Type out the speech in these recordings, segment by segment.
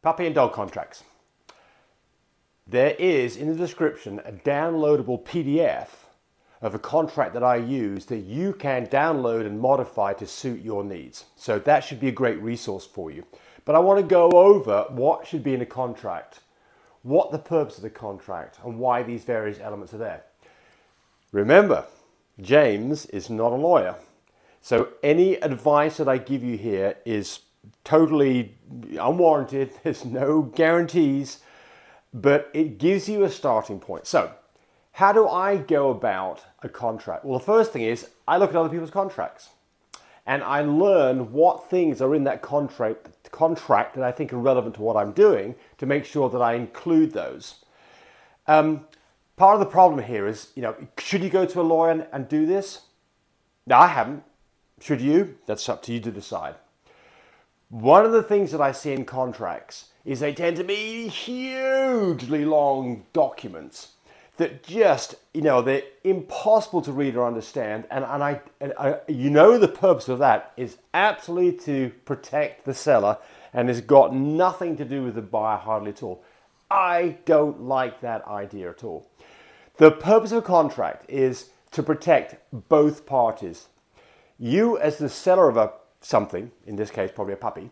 Puppy and dog contracts. There is in the description a downloadable PDF of a contract that I use that you can download and modify to suit your needs. So that should be a great resource for you. But I want to go over what should be in a contract, what the purpose of the contract, and why these various elements are there. Remember, James is not a lawyer. So any advice that I give you here is totally unwarranted. There's no guarantees, but it gives you a starting point. So how do I go about a contract? Well, the first thing is I look at other people's contracts and I learn what things are in that contract that I think are relevant to what I'm doing to make sure that I include those. Part of the problem here is, should you go to a lawyer and do this? No, I haven't. Should you? That's up to you to decide. One of the things that I see in contracts is they tend to be hugely long documents that just, they're impossible to read or understand. And the purpose of that is absolutely to protect the seller and has got nothing to do with the buyer hardly at all. I don't like that idea at all. The purpose of a contract is to protect both parties. You as the seller of something, in this case probably a puppy,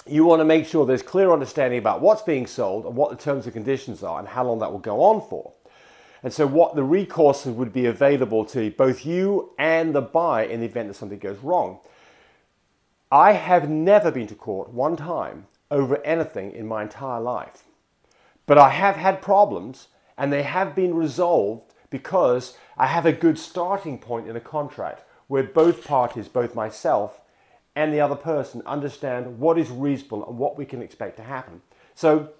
you want to make sure there's clear understanding about what's being sold and what the terms and conditions are and how long that will go on for. And so what the recourse would be available to both you and the buyer in the event that something goes wrong. I have never been to court one time over anything in my entire life. But I have had problems and they have been resolved because I have a good starting point in a contract where both parties, both myself and the other person, understand what is reasonable and what we can expect to happen. So,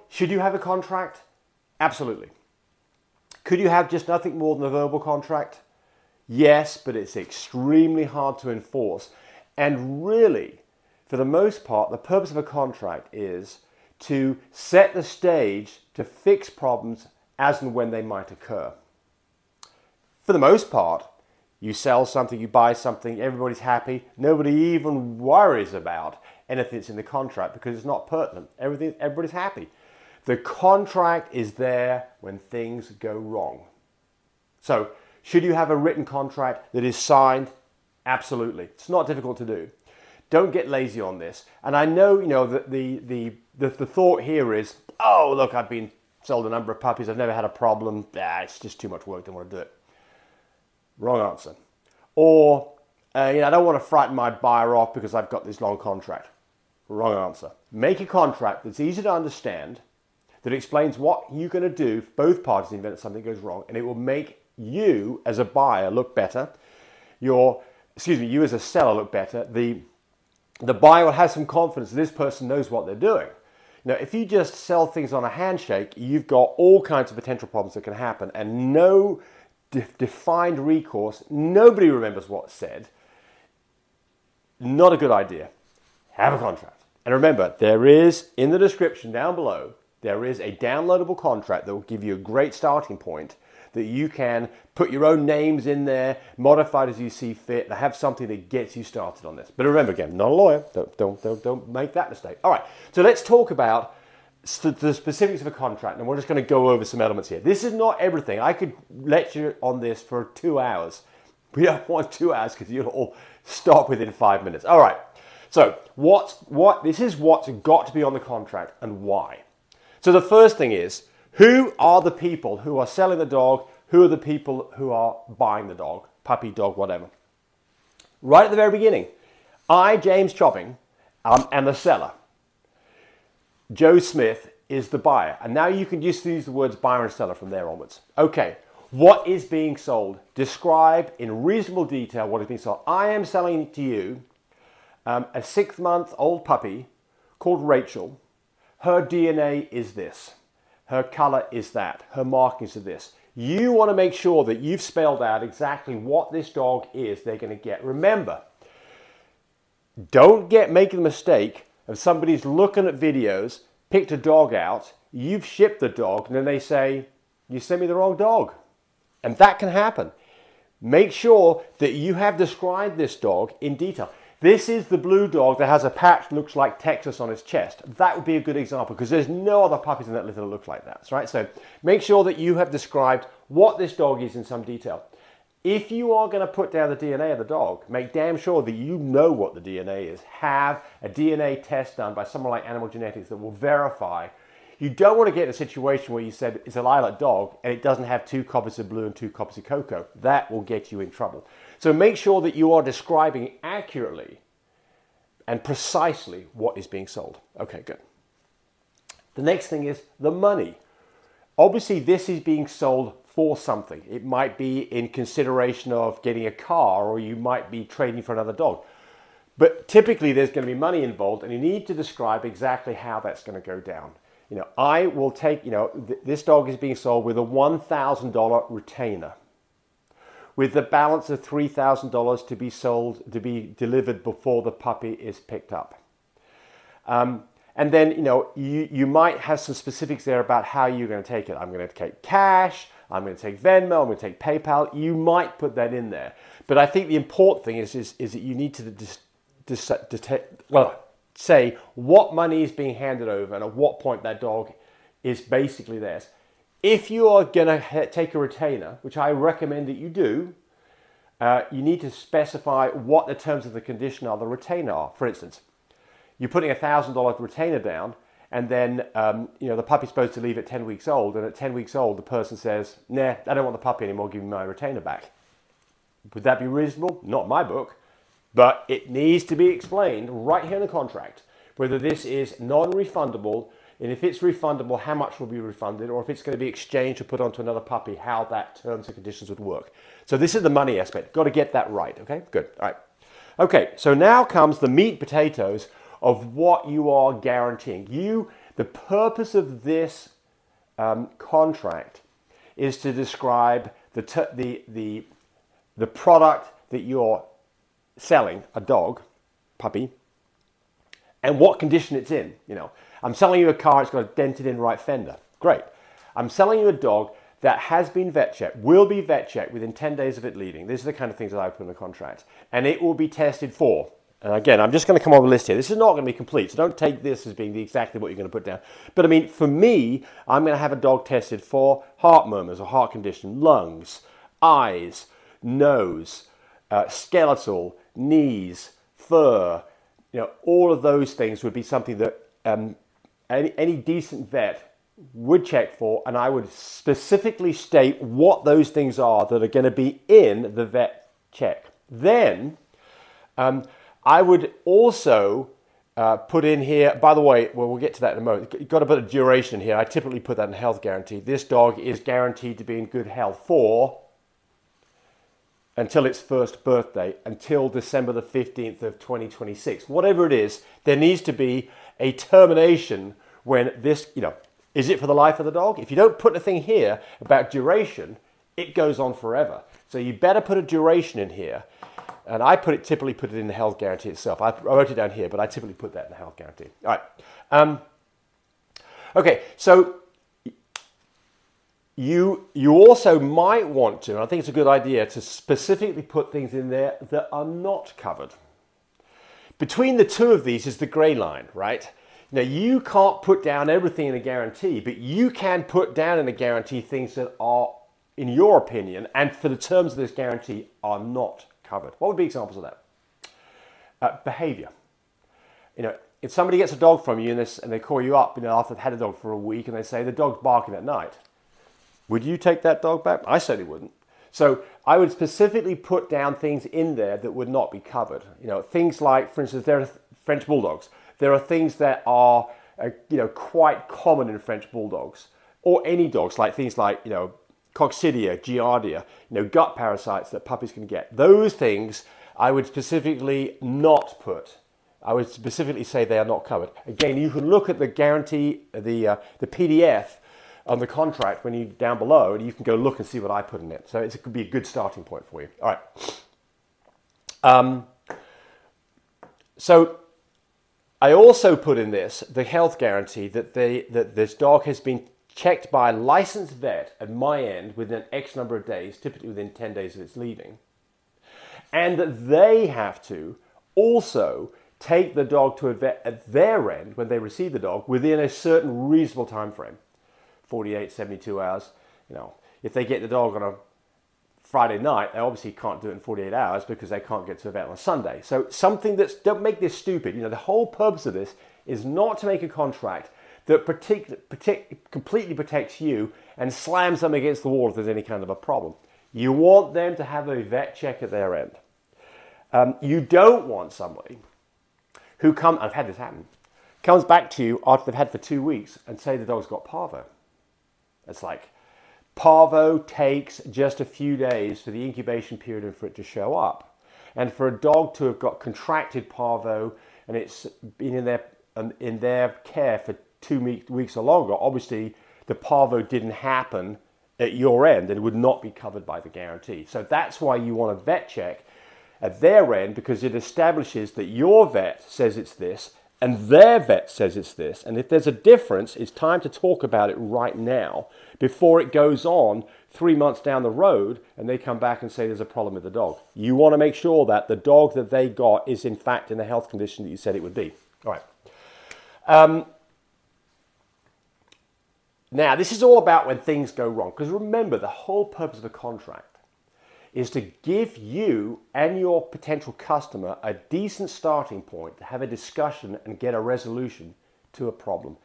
should you have a contract? Absolutely. Could you have just nothing more than a verbal contract? Yes, but it's extremely hard to enforce. And really, for the most part, the purpose of a contract is to set the stage to fix problems as and when they might occur. For the most part, you sell something, you buy something, everybody's happy. Nobody even worries about anything that's in the contract because it's not pertinent. Everybody's happy. The contract is there when things go wrong. So, should you have a written contract that is signed? Absolutely. It's not difficult to do. Don't get lazy on this. And I know, that the thought here is, oh, look, I've been sold a number of puppies. I've never had a problem. It's just too much work. Don't want to do it. Wrong answer. Or, I don't want to frighten my buyer off because I've got this long contract. Wrong answer. Make a contract that's easy to understand, that explains what you're going to do for both parties in the event that something goes wrong, and it will make you as a buyer look better. You as a seller look better. The buyer will have some confidence that this person knows what they're doing. Now, if you just sell things on a handshake, you've got all kinds of potential problems that can happen and no defined recourse. Nobody remembers what's said. Not a good idea. Have a contract. And remember, there is, in the description down below, there is a downloadable contract that will give you a great starting point that you can put your own names in there, modify it as you see fit, and have something that gets you started on this. But remember, again, not a lawyer. Don't make that mistake. All right, so let's talk about the specifics of a contract, and we're just going to go over some elements here. This is not everything. I could lecture on this for 2 hours. We don't want 2 hours because you'll all stop within 5 minutes. All right, so this is what's got to be on the contract and why. So the first thing is, who are the people who are selling the dog? Who are the people who are buying the dog? Puppy, dog, whatever. Right at the very beginning, I, James Chopping, am the seller. Joe Smith is the buyer. And now you can just use the words buyer and seller from there onwards. Okay, what is being sold? Describe in reasonable detail what is being sold. I am selling to you a 6-month-old puppy called Rachel. Her DNA is this. Her color is that. Her markings are this. You want to make sure that you've spelled out exactly what this dog is they're going to get. Remember, don't make the mistake of somebody's looking at videos, picked a dog out, you've shipped the dog, and then they say, you sent me the wrong dog. And that can happen. Make sure that you have described this dog in detail. This is the blue dog that has a patch that looks like Texas on its chest. That would be a good example because there's no other puppies in that litter that look like that, right? So make sure that you have described what this dog is in some detail. If you are going to put down the DNA of the dog, make damn sure that you know what the DNA is. Have a DNA test done by someone like Animal Genetics that will verify. You don't want to get in a situation where you said it's a lilac dog and it doesn't have 2 copies of blue and 2 copies of cocoa. That will get you in trouble. So make sure that you are describing accurately and precisely what is being sold. Okay, good. The next thing is the money. Obviously, this is being sold for something. It might be in consideration of getting a car, or you might be trading for another dog. But typically there's going to be money involved, and you need to describe exactly how that's going to go down. You know, I will take, this dog is being sold with a $1,000 retainer, with the balance of $3,000 to be sold, to be delivered before the puppy is picked up. And then, you might have some specifics there about how you're going to take it. I'm going to take cash, I'm going to take Venmo, I'm going to take PayPal. You might put that in there. But I think the important thing is that you need to say what money is being handed over and at what point that dog is basically theirs. If you are going to take a retainer, which I recommend that you do, you need to specify what the terms of the condition of the retainer are. For instance, you're putting a $1,000 retainer down, and then the puppy's supposed to leave at 10 weeks old, and at 10 weeks old the person says, nah, I don't want the puppy anymore, give me my retainer back. Would that be reasonable? Not my book. But it needs to be explained right here in the contract whether this is non-refundable, and if it's refundable, how much will be refunded, or if it's going to be exchanged or put onto another puppy, how that terms and conditions would work. So this is the money aspect. Got to get that right, okay? Good, all right. Okay, so now comes the meat and potatoes of what you are guaranteeing. The purpose of this contract is to describe the product that you're selling, a dog, puppy, and what condition it's in. I'm selling you a car, it's got a dented in right fender. Great. I'm selling you a dog that has been vet checked, will be vet checked within 10 days of it leaving. These are the kind of things that I put in the contract. And it will be tested for, and again, I'm just going to come up with a list here. This is not going to be complete, so don't take this as being exactly what you're going to put down. But I mean, for me, I'm going to have a dog tested for heart murmurs or heart condition, lungs, eyes, nose, skeletal, knees, fur. All of those things would be something that any decent vet would check for, and I would specifically state what those things are that are going to be in the vet check. Then I would also put in here, by the way, well, we'll get to that in a moment. You've got a bit of duration here. I typically put that in health guarantee. This dog is guaranteed to be in good health for until its first birthday, until December the 15th of 2026. Whatever it is, there needs to be a termination when this, is it for the life of the dog? If you don't put a thing here about duration, it goes on forever. So you better put a duration in here. And I typically put it in the health guarantee itself. I wrote it down here, but I typically put that in the health guarantee. All right. Okay, so you also might want to, and I think it's a good idea, to specifically put things in there that are not covered. Between the two of these is the gray line, right? Now, you can't put down everything in a guarantee, but you can put down in a guarantee things that are, in your opinion, and for the terms of this guarantee, are not covered. What would be examples of that? Behavior. If somebody gets a dog from you and they call you up, after they've had a dog for a week, and they say the dog's barking at night, would you take that dog back? I certainly wouldn't. So I would specifically put down things in there that would not be covered. Things like, for instance, there are French Bulldogs. There are things that are, quite common in French Bulldogs, or any dogs, like things like, coccidia, giardia, gut parasites that puppies can get. Those things I would specifically not put. I would specifically say they are not covered. Again, you can look at the guarantee, the PDF on the contract when you down below, and you can go look and see what I put in it. So it could be a good starting point for you. All right. So I also put in this the health guarantee that this dog has been checked by a licensed vet at my end within X number of days, typically within 10 days of its leaving, and that they have to Also, take the dog to a vet at their end when they receive the dog within a certain reasonable time frame, 48, 72 hours. You know, if they get the dog on a Friday night, they obviously can't do it in 48 hours because they can't get to a vet on a Sunday. So something that's, don't make this stupid. You know, the whole purpose of this is not to make a contract that completely protects you and slams them against the wall if there's any kind of a problem. You want them to have a vet check at their end. You don't want somebody who I've had this happen, comes back to you after they've had for 2 weeks and say the dog's got parvo. It's like, parvo takes just a few days for the incubation period and for it to show up. And for a dog to have got contracted parvo and it's been in their care for 2 weeks or longer, obviously the parvo didn't happen at your end and it would not be covered by the guarantee. So that's why you want a vet check at their end, because it establishes that your vet says it's this and their vet says it's this. And if there's a difference, it's time to talk about it right now before it goes on 3 months down the road and they come back and say there's a problem with the dog. You want to make sure that the dog that they got is in fact in the health condition that you said it would be. All right. Now, this is all about when things go wrong, because remember, the whole purpose of the contract is to give you and your potential customer a decent starting point to have a discussion and get a resolution to a problem.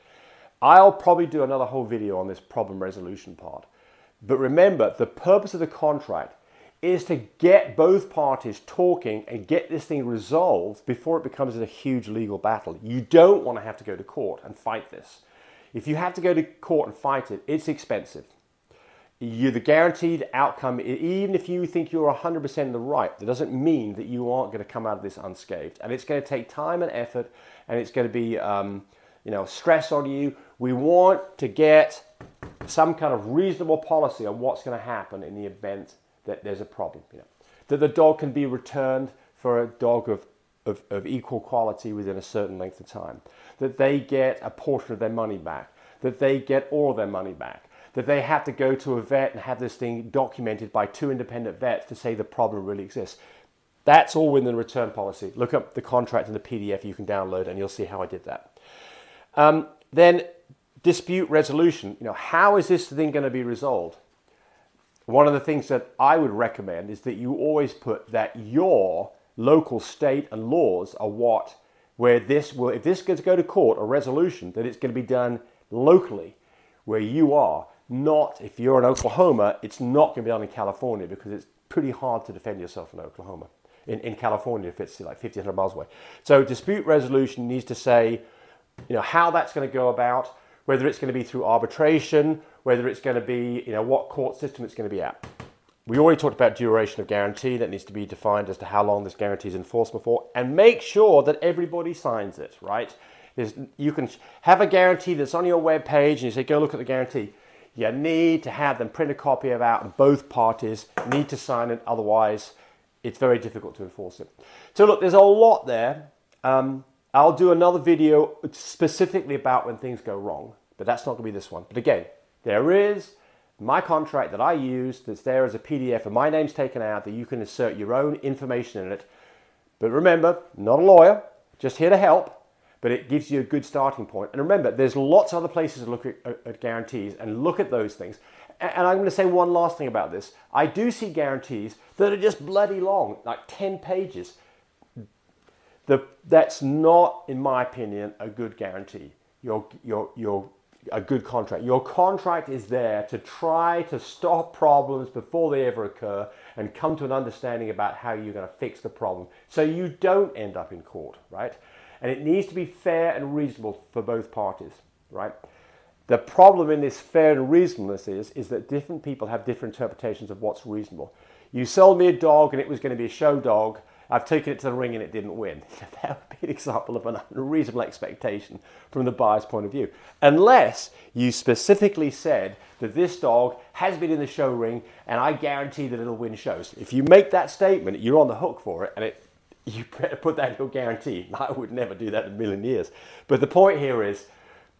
I'll probably do another whole video on this problem resolution part. But remember, the purpose of the contract is to get both parties talking and get this thing resolved before it becomes a huge legal battle. You don't want to have to go to court and fight this. If you have to go to court and fight it, it's expensive. The guaranteed outcome, even if you think you're 100% in the right, that doesn't mean that you aren't going to come out of this unscathed. And it's going to take time and effort, and it's going to be stress on you. We want to get some kind of reasonable policy on what's going to happen in the event that there's a problem. You know, that the dog can be returned for a dog of equal quality within a certain length of time. That they get a portion of their money back. That they get all of their money back. That they have to go to a vet and have this thing documented by 2 independent vets to say the problem really exists. That's all within the return policy. Look up the contract in the PDF you can download and you'll see how I did that. Then dispute resolution. You know, how is this thing going to be resolved? One of the things that I would recommend is that you always put that your local state and laws are where this will, if this gets to go to court, a resolution, that it's going to be done locally where you are. Not, if you're in Oklahoma, it's not going to be done in California because it's pretty hard to defend yourself in Oklahoma. In California, if it's like 1,500 miles away. So dispute resolution needs to say, you know, how that's going to go about, whether it's going to be through arbitration, whether it's going to be, you know, what court system it's going to be at. We already talked about duration of guarantee. That needs to be defined as to how long this guarantee is enforceable for, and make sure that everybody signs it, right? You can have a guarantee that's on your web page and you say, go look at the guarantee. You need to have them print a copy of it out and both parties need to sign it. Otherwise, it's very difficult to enforce it. So look, there's a lot there. I'll do another video specifically about when things go wrong, but that's not going to be this one. But again, there is my contract that I use that's there as a PDF and my name's taken out that you can insert your own information in it. But remember, not a lawyer, just here to help. But it gives you a good starting point. And remember, there's lots of other places to look at guarantees and look at those things. And I'm going to say one last thing about this. I do see guarantees that are just bloody long, like 10 pages. That's not, in my opinion, a good guarantee. A good contract. Your contract is there to try to stop problems before they ever occur and come to an understanding about how you're going to fix the problem so you don't end up in court, right? And it needs to be fair and reasonable for both parties, right? The problem in this fair and reasonableness is that different people have different interpretations of what's reasonable. You sold me a dog and it was going to be a show dog. I've taken it to the ring and it didn't win. That would be an example of an unreasonable expectation from the buyer's point of view. Unless you specifically said that this dog has been in the show ring and I guarantee that it'll win shows. If you make that statement, you're on the hook for it, and you better put that in your guarantee. I would never do that in a million years. But the point here is,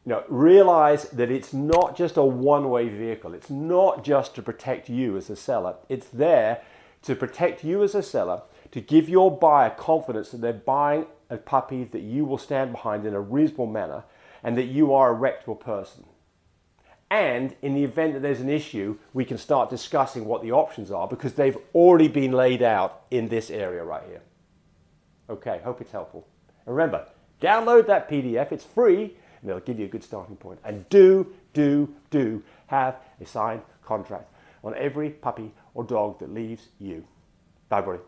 you know, realize that it's not just a one-way vehicle. It's not just to protect you as a seller. It's there to protect you as a seller, to give your buyer confidence that they're buying a puppy that you will stand behind in a reasonable manner and that you are a reputable person. And in the event that there's an issue, we can start discussing what the options are because they've already been laid out in this area right here. Okay, hope it's helpful. And remember, download that PDF, it's free, and it'll give you a good starting point. And do have a signed contract on every puppy or dog that leaves you. Bye, buddy.